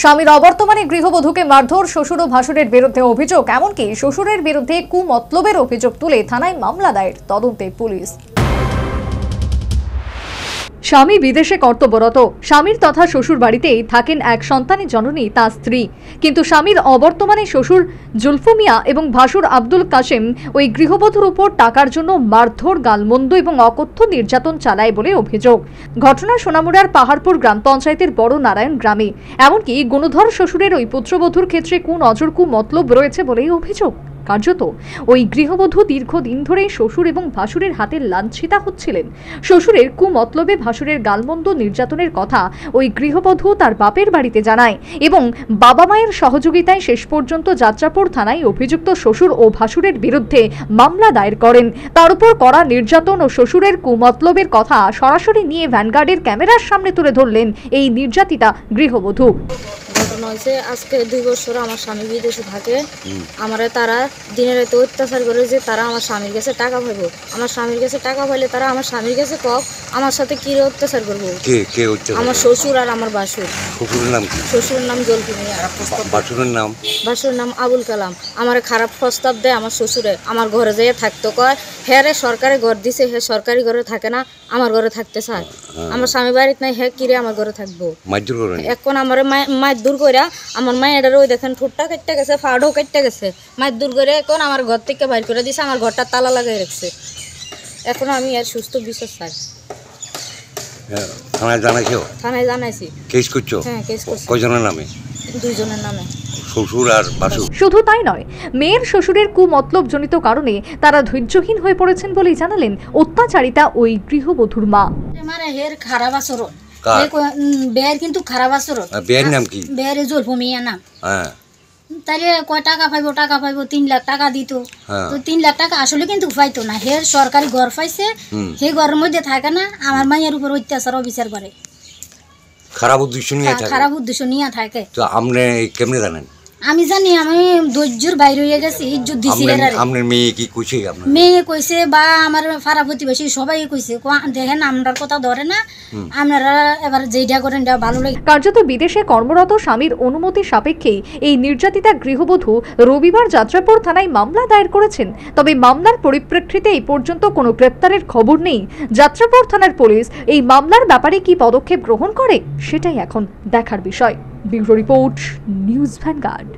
স্বামীর অবর্তমানে গৃহবধূকে মারধর, শ্বশুর ও ভাসুরের বিরুদ্ধে অভিযোগ, এমনকি শ্বশুরের বিরুদ্ধে কুমতলবের অভিযোগ তুলে থানায় মামলা দায়ের, তদন্তে পুলিশ। স্বামী বিদেশে কর্তব্যরত। স্বামীর তথা শ্বশুর বাড়িতেই থাকেন এক সন্তানের জননী তার স্ত্রী, কিন্তু স্বামীর অবর্তমানে শ্বশুর জুলফু মিয়া এবং ভাসুর আব্দুল কাশেম ওই গৃহবধূর উপর টাকার জন্য মারধর, গালমন্দ এবং অকথ্য নির্যাতন চালায় বলে অভিযোগ। ঘটনা সোনামুড়ার পাহাড়পুর গ্রাম পঞ্চায়েতের বড় নারায়ণ গ্রামে। এমনকি গুণধর শ্বশুরের ওই পুত্রবধূর ক্ষেত্রে কুনজর কুমতলব রয়েছে বলেই অভিযোগ। কার্যত ওই গৃহবধূ দীর্ঘদিন ধরে শ্বশুর এবং ভাসুরের হাতে লাঞ্ছিতা হচ্ছিলেন। শ্বশুরের কুমতলবে ভাসুরের গালমন্দ নির্যাতনের কথা ওই গৃহবধূ তার বাপের বাড়িতে জানায় এবং বাবা মায়ের সহযোগিতায় শেষ পর্যন্ত যাত্রাপুর থানায় অভিযুক্ত শ্বশুর ও ভাসুরের বিরুদ্ধে মামলা দায়ের করেন। তার উপর করা নির্যাতন ও শ্বশুরের কুমতলবের কথা সরাসরি নিয়ে ভ্যানগার্ডের ক্যামেরার সামনে তুলে ধরলেন এই নির্যাতিতা গৃহবধূ। ঘটনা হয়েছে আজকে 2 বছর আমার স্বামী বিদেশে থাকে। আমারে তারা দিনের রাতে অত্যাচার করে যে তারা আমার স্বামীর কাছে টাকা পাইবো। আমার স্বামীর কাছে টাকা পাইলে তারা আমার স্বামীর কাছে আমার সাথে কি অত্যাচার করবো। আমার শ্বশুর আর আমার ভাসুর। শ্বশুরের নাম কি? শ্বশুরের নাম জলফু মিয়া। ভাসুরের নাম? ভাসুরের নাম আবুল কালাম। আমার খারাপ প্রস্তাব দেয় আমার শ্বশুরে, আমার ঘরে যেয়ে থাকতো কয়। হ্যাঁ রে সরকারি ঘর দিছে, হ্যাঁ সরকারি ঘরে থাকে না, আমার ঘরে থাকতে চায়। আমার স্বামী বাড়িতে নাই, হ্যাঁ কিরে আমার ঘরে থাকবো। এখন আমার মায়ের দূর করে আমার মায়ের ওই দেখেন ঠোঁটটা কেটে গেছে, ফাড়ও কেটে গেছে। মায়ের দূর করে এখন আমার ঘর থেকে বাইর করে দিছে, আমার ঘরটা তালা লাগাই রাখছে। এখন আমি আর সুস্থ বিচার চাই। থানায় জানাইছো? থানায় জানাইছি। কেস করছো? হ্যাঁ কেস করছি। কয়জনের নামে? 2 জনের নামে। শ্বশুর আর ভাসুর। শুধু তাই নয়, মেয়ের শ্বশুরের কুমতলব জনিত কারণে তারা ধৈর্যহীন হয়ে পড়েছেন বলেই জানালেন অত্যাচারিতা ওই গৃহবধূর মা। আমার হের খারাপ আচরণ, বের কিন্তু খারাপ আচরণ। বের নাম কি? বের জলফু মিয়া নাম। হ্যাঁ তাহলে কয় টাকা পাইবো? 3 লাখ টাকা দিত। তো 3 লাখ টাকা আসলে কিন্তু পাইতো না। হের সরকারি ঘর পাইছে, সেই ঘরের মধ্যে থাকে না, আমার মায়ের উপর অত্যাচার অবিচার করে। খারাপ উদ্দেশ্য নিয়ে থাকে? খারাপ উদ্দেশ্য নিয়ে থাকে। তো আপনি কেমনে জানেন? আমি জানি, আমি ধৈর্যের বাইরে হয়ে গেছি। ইজ্জত দিছি। আপনার মেয়ে কি কইছে? মেয়ে কইছে বা আমার পাড়া প্রতিবেশী সবাই কইছে, দেখেন আমরার কথা ধরে না, আপনারা এবার যেটা করেন ভালো লাগে। কার্যত বিদেশে কর্মরত স্বামীর অনুমতি সাপেক্ষেই এই নির্যাতিতা গৃহবধূ রবিবার যাত্রাপুর থানায় মামলা দায়ের করেছেন। তবে মামলার পরিপ্রেক্ষিতে এই পর্যন্ত কোনো গ্রেপ্তারের খবর নেই। যাত্রাপুর থানার পুলিশ এই মামলার ব্যাপারে কি পদক্ষেপ গ্রহণ করে সেটাই এখন দেখার বিষয়। Bureau report, news vanguard.